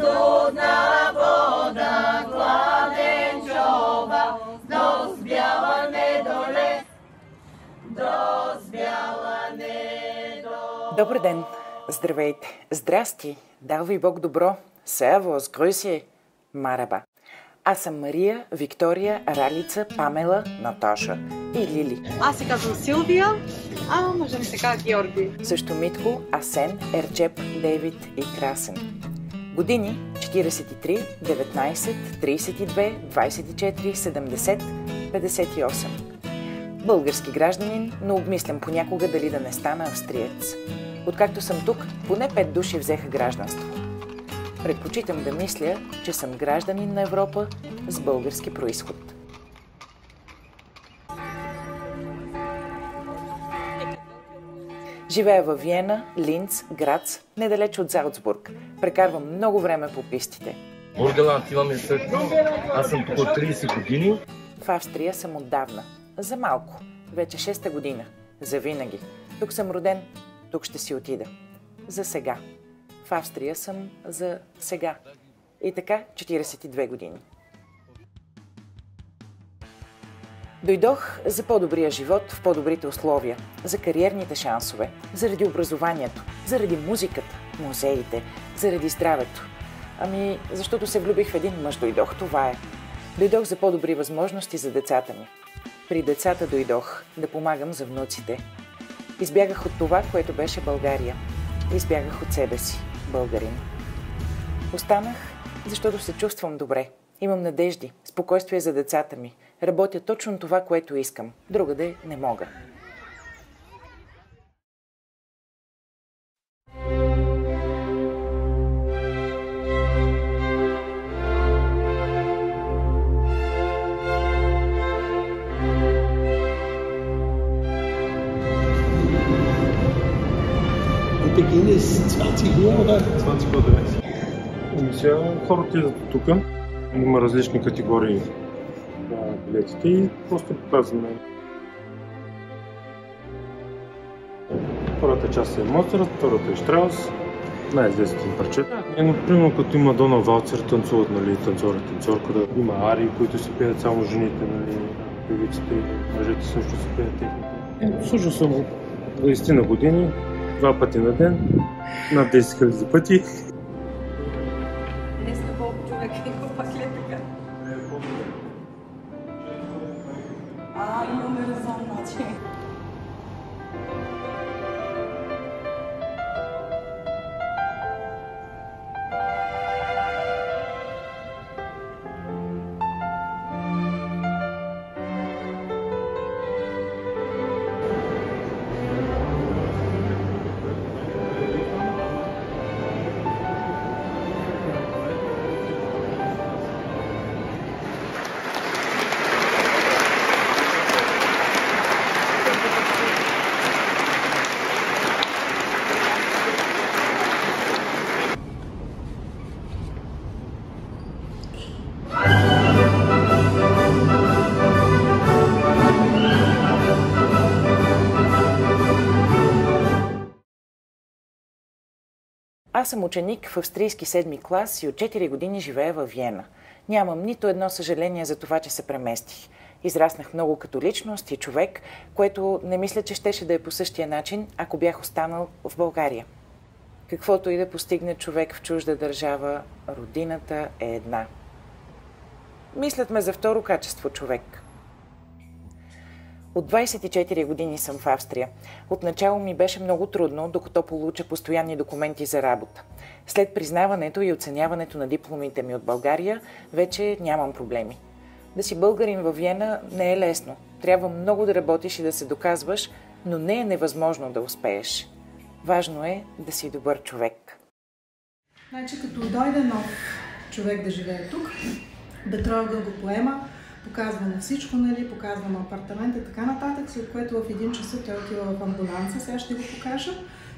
Студна вода, гладен чоба, дозбяла недоле, дозбяла недоле. Добър ден! Здравейте! Здрасти! Дал ви Бог добро! Сервус, грюси! Мараба! Аз съм Мария, Виктория, Ралица, Памела, Наташа и Лили. Аз се казвам Силвия, може да ми се казва Георги. Също Митко, Асен, Ерджеп, Дейвид и Красен. Години 43, 19, 32, 24, 70, 58. Български гражданин, но обмислям понякога дали да не стана австриец. Откакто съм тук, поне 5 души взеха гражданство. Предпочитам да мисля, че съм гражданин на Европа с български происход. Живея във Виена, Линц, Грац, недалеч от Залцбург. Прекарвам много време по пистите. Бургеланд имаме съд. Аз съм тук от 30 години. В Австрия съм отдавна. За малко. Вече 6-та година. За винаги. Тук съм роден, тук ще си отида. За сега. В Австрия съм за сега. И така 42 години. Дойдох за по-добрия живот в по-добрите условия, за кариерните шансове, заради образованието, заради музиката, музеите, заради здравето. Защото се влюбих в един мъж, дойдох, това е. Дойдох за по-добри възможности за децата ми. При децата дойдох да помагам за внуците. Избягах от това, което беше България. Избягах от себе си, българин. Останах, защото се чувствам добре. Имам надежди, спокойствие за децата ми. Работя точно това, което искам. Другаде не мога. Beginn ist 20 Uhr oder? 20:30. Сега хората идват от тук. Има различни категории билетите и просто показваме. Първата част е Моцарт, втората е Штраус, най-известните парчета. Примерно като има Дона Валцер, танцуват танцорка, да има арии, които си пеят само жените, певиците, мъжете също си пеят техните. Служил съм 20 на години, 2 пъти на ден, над 10 000 пъти. Аз съм ученик в австрийски 7-ми клас и от 4 години живея във Виена. Нямам нито едно съжаление за това, че се преместих. Израснах много като личност и човек, което не мисля, че щеше да е по същия начин, ако бях останал в България. Каквото и да постигне човек в чужда държава, родината е една. Мислят ме за второ качество човек. От 24 години съм в Австрия. Отначало ми беше много трудно, докато получа постоянни документи за работа. След признаването и оценяването на дипломите ми от България, вече нямам проблеми. Да си българин във Виена не е лесно. Трябва много да работиш и да се доказваш, но не е невъзможно да успееш. Важно е да си добър човек. Значи, като дойде нов човек да живее тук, Бетроъгъл го поема, показва на всичко, показва на апартамента и така нататък, след което в 1 часа той отива в амбуланса, сега ще го покажа,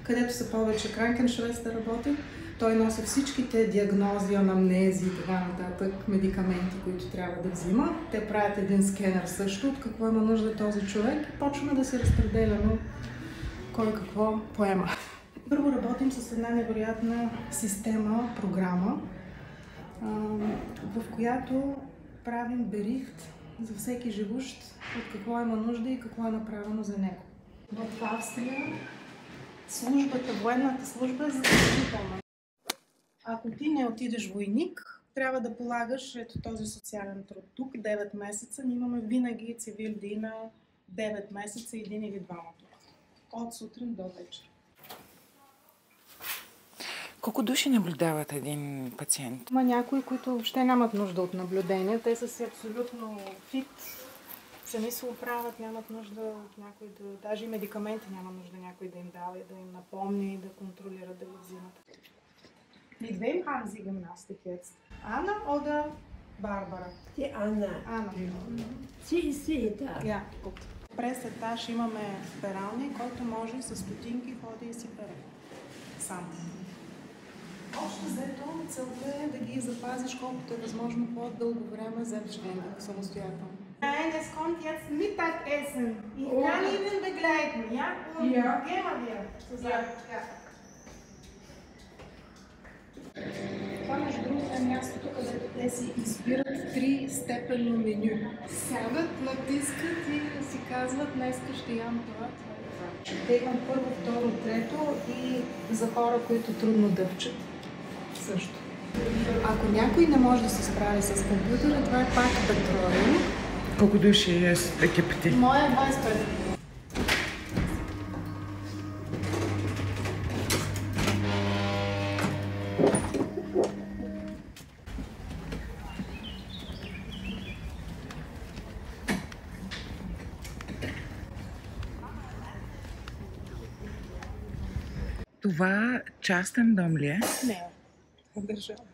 където са повече кранкеншвест да работи. Той носи всичките диагнози, анамнези и така нататък, медикаменти, които трябва да взима. Те правят един скенер също, от какво има нужда този човек и почваме да се разпределяме кой какво поема. Първо работим с една невероятна система, програма, в която правим берихт за всеки живущ, от какво има нужда и какво е направено за него. В Австрия военната служба е задължителна. Ако ти не отидеш войник, трябва да полагаш ето този социален труд. Тук 9 месеца, ние имаме винаги цивилни на 9 месеца, един или двама тук. От сутрин до вечер. Колко души наблюдават един пациент? Има някои, които въобще нямат нужда от наблюдение. Те са си абсолютно фит, сами се оправят, нямат нужда от някой да... Даже и медикаменти няма нужда някой да им дава и да им напомни и да контролира да ги взимат. Mit wem haben Sie Gymnastik jetzt? Anna oder Barbara? Die Anna. Anna. Sie ist sie da. Ja, gut. През етаж имаме пералник, който може с стотинки ходи и си пере. Сам. Общо взето, целта е да ги запазиш колкото е възможно по-дълго време selbstständig, самостоятелно. Nein, es kommt jetzt Mittagessen. Ich kann Ihnen begleiten, ja? Und gehen wir zusammen. Ja. Това, между другото, е мястото, където те си избират 3-степенно меню. Сядат, натискат и си казват, днеска ще ям това. Те имат първо, второ, трето и за хора, които трудно дъвчат също. Ако някой не може да се справи с компютъра, това е пак петроли. Колко души е екипите? Моя е 25. Това частен дом ли е? Не, е държавен.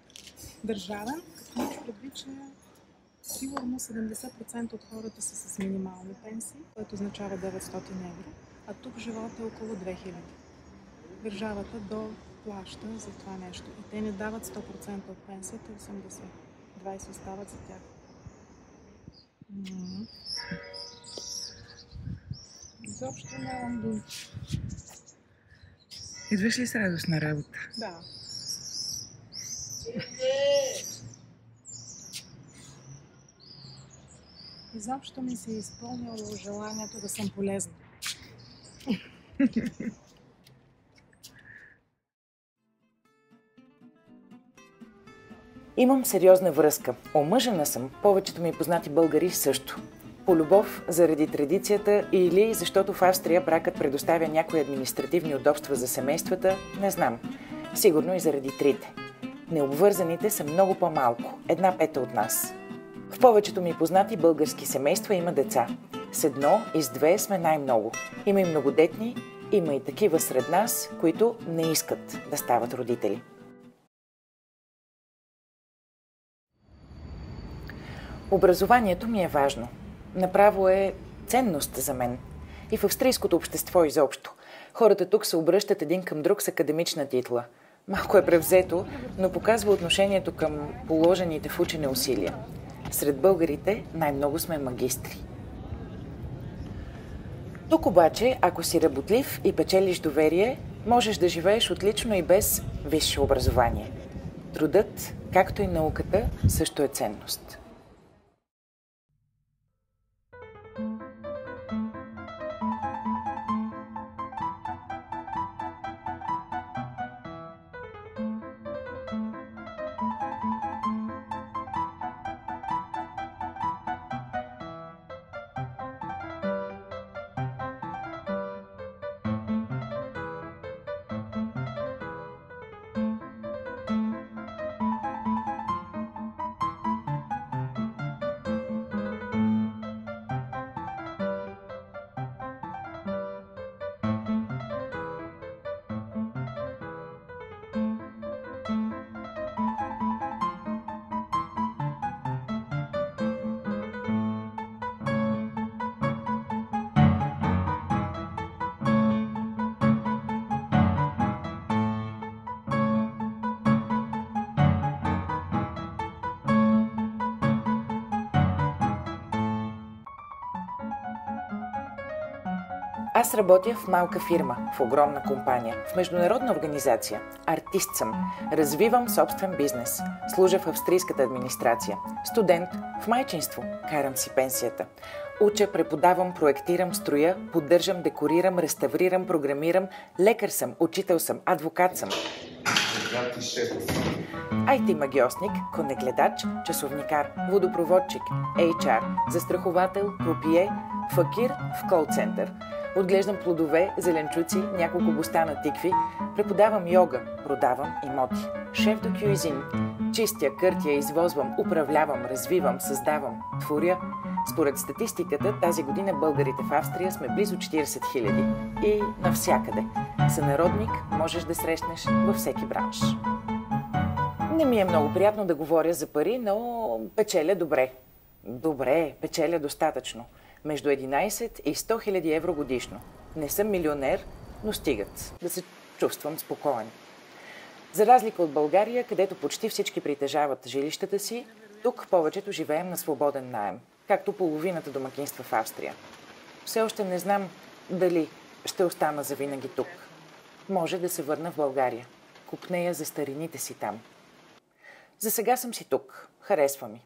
Държавен, като имаш предвид, че сигурно 70% от хората са с минимални пенсии, което означава 900 евро, а тук живота е около 2000. Държавата доплаща за това нещо и те не дават 100% от пенсията, 80%. 20% остават за тях. Изобщо нямам думи. Идваш ли с радост на работа? Да. Изобщо ми се е изпълнило желанието да съм полезна. Имам сериозна връзка. Омъжена съм, повечето ми познати българи също. По любов, заради традицията или защото в Австрия бракът предоставя някои административни удобства за семействата, не знам. Сигурно и заради трите. Необвързаните са много по-малко, 1/5 от нас. В повечето ми познати български семейства има деца. С 1 и с 2 сме най-много. Има и многодетни, има и такива сред нас, които не искат да стават родители. Образованието ми е важно. Направо е ценност за мен. И в австрийското общество изобщо. Хората тук се обръщат един към друг с академична титла. Малко е превзето, но показва отношението към положените в учене усилия. Сред българите най-много сме магистри. Тук обаче, ако си работлив и печелиш доверие, можеш да живееш отлично и без висше образование. Трудът, както и науката, също е ценност. Аз работя в малка фирма, в огромна компания, в международна организация. Артист съм. Развивам собствен бизнес. Служа в австрийската администрация. Студент в майчинство. Карам си пенсията. Уча, преподавам, проектирам, строя, поддържам, декорирам, реставрирам, програмирам. Лекар съм, учител съм, адвокат съм. IT-магиосник, конегледач, часовникар, водопроводчик, HR, застраховател, крупие, факир в кол-център. Отглеждам плодове, зеленчуци, няколко бостана тикви, преподавам йога, продавам имоти. Шеф до кюизин. Чистя, къртя, извозвам, управлявам, развивам, създавам, творя. Според статистиката, тази година българите в Австрия сме близо 40 000. И навсякъде. Сънародник можеш да срещнеш във всеки бранш. Не ми е много приятно да говоря за пари, но печеля добре. Добре, печеля достатъчно. Между 11 и 100 000 евро годишно. Не съм милионер, но стигат да се чувствам спокоен. За разлика от България, където почти всички притежават жилищата си, тук повечето живеем на свободен наем, както половината домакинства в Австрия. Все още не знам дали ще остана завинаги тук. Може да се върна в България. Купнея за старините си там. За сега съм си тук. Харесва ми.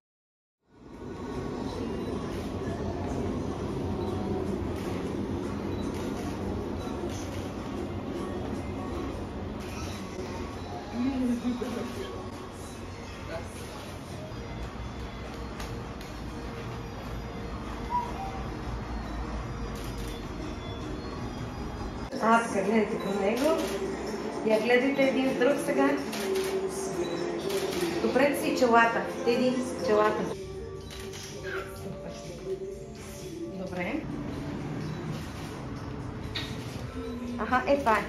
Така, гледайте към него. Я гледайте един с друг сега. Добре си челата. Теди, челата. Добре. Аха, това е.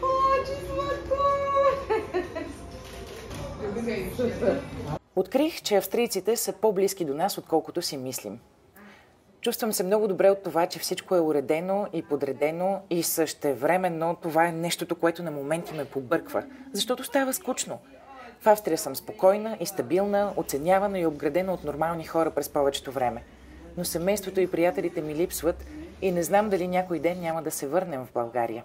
О, че сладко! Открих, че австрийците са по-близки до нас, отколкото си мислим. Чувствам се много добре от това, че всичко е уредено и подредено и същевременно това е нещото, което на моменти ме побърква, защото става скучно. В Австрия съм спокойна и стабилна, оценявана и обградена от нормални хора през повечето време. Но семейството и приятелите ми липсват и не знам дали някой ден няма да се върнем в България.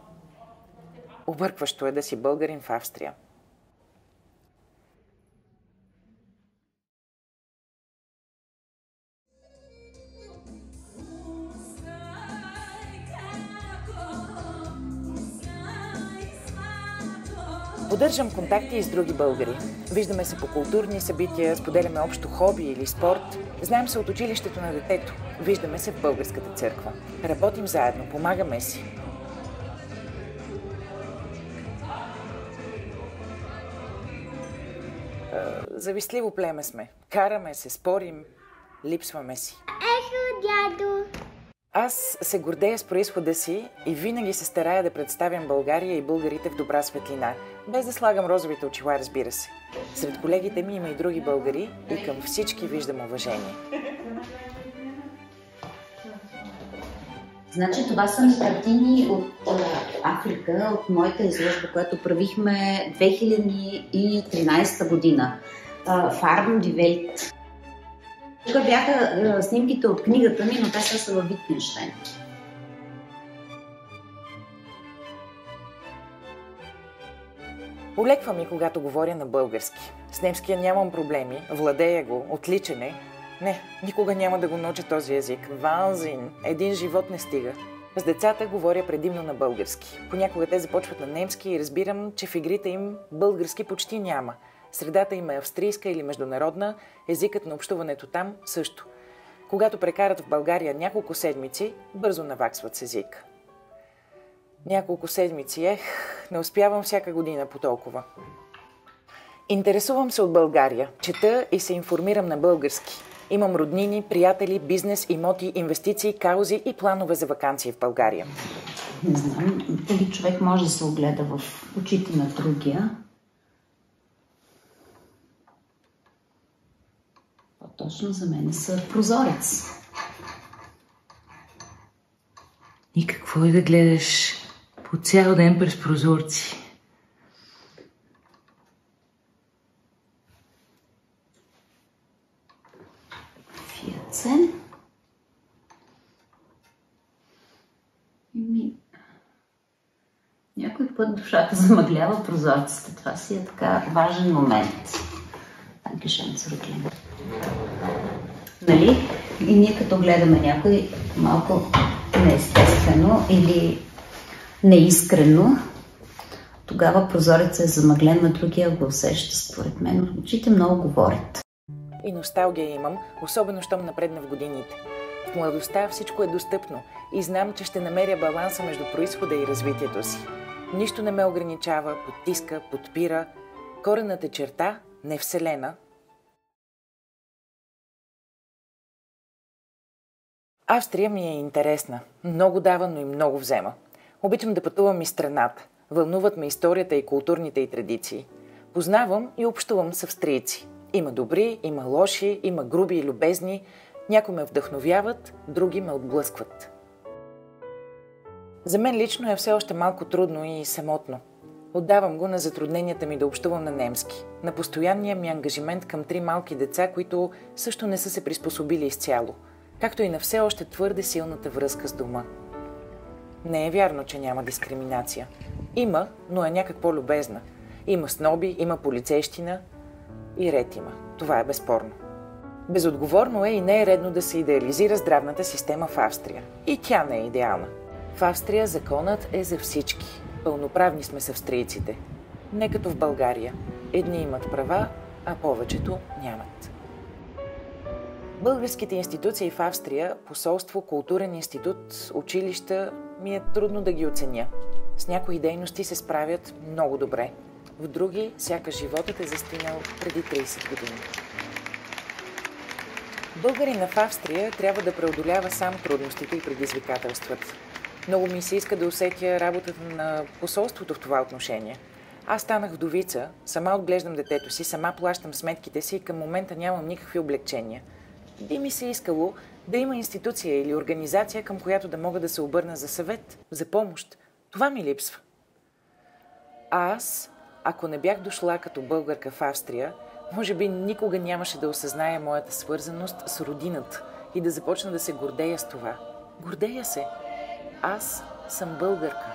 Объркващо е да си българин в Австрия. Поддържам контакти и с други българи. Виждаме се по културни събития, споделяме общо хоби или спорт. Знаем се от училището на детето. Виждаме се в българската църква. Работим заедно, помагаме си. Завистливо племе сме. Караме се, спорим, липсваме си. Ехо, дядо! Аз се гордея с произхода си и винаги се старая да представям България и българите в добра светлина, без да слагам розовите очила, разбира се. Сред колегите ми има и други българи и към всички виждам уважение. Значи това са ми картини от Африка, от моята изложба, която правихме 2013 година. Farben die Welt. Тук бяха снимките от книгата ми, но те са във Витгенщайн. Олеква ми, когато говоря на български. С немския нямам проблеми, владея го, отличен е. Не, никога няма да го науча този език. Ванзин, един живот не стига. С децата говоря предимно на български. Понякога те започват на немски и разбирам, че в игрите им български почти няма. Средата им е австрийска или международна, езикът на общуването там също. Когато прекарат в България няколко седмици, бързо наваксват с език. Няколко седмици, не успявам всяка година по толкова. Интересувам се от България, чета и се информирам на български. Имам роднини, приятели, бизнес, имоти, инвестиции, каузи и планове за ваканции в България. Не знам дали човек може да се огледа в очите на другия. Точно за мен са прозорец. И какво е да гледаш по цял ден през прозорци? Фиацен. някой път душата замъглява прозорците. Това си е така важен момент. Нали? И ние като гледаме някой малко неестествено или неискрено, тогава прозорецът е замъглен, на другия го усеща, според мен. Очите много говорят. И носталгия имам, особено щом напредна в годините. В младостта всичко е достъпно и знам, че ще намеря баланса между произхода и развитието си. Нищо не ме ограничава, потиска, подпира. Корената черта, не вселена. Австрия ми е интересна. Много дава, но и много взема. Обичам да пътувам из страната. Вълнуват ме историята и културните й традиции. Познавам и общувам с австрийци. Има добри, има лоши, има груби и любезни. Някои ме вдъхновяват, други ме отблъскват. За мен лично е все още малко трудно и самотно. Отдавам го на затрудненията ми да общувам на немски, на постоянния ми ангажимент към 3 малки деца, които също не са се приспособили изцяло, както и на все още твърде силната връзка с дома. Не е вярно, че няма дискриминация. Има, но е някак по-любезна. Има сноби, има полицейщина и ред има. Това е безспорно. Безотговорно е и не е редно да се идеализира здравната система в Австрия. И тя не е идеална. В Австрия законът е за всички. Пълноправни сме с австрийците. Не като в България. Едни имат права, а повечето нямат. Българските институции в Австрия, посолство, културен институт, училища, ми е трудно да ги оценя. С някои дейности се справят много добре. В други, сякаш животът е застинал преди 30 години. Българинът в Австрия трябва да преодолява сам трудностите и предизвикателствата. Много ми се иска да усетя работата на посолството в това отношение. Аз станах вдовица, сама отглеждам детето си, сама плащам сметките си и към момента нямам никакви облекчения. Би ми се искало да има институция или организация, към която да мога да се обърна за съвет, за помощ. Това ми липсва. А аз, ако не бях дошла като българка в Австрия, може би никога нямаше да осъзная моята свързаност с родината и да започна да се гордея с това. Гордея се. Аз съм българка.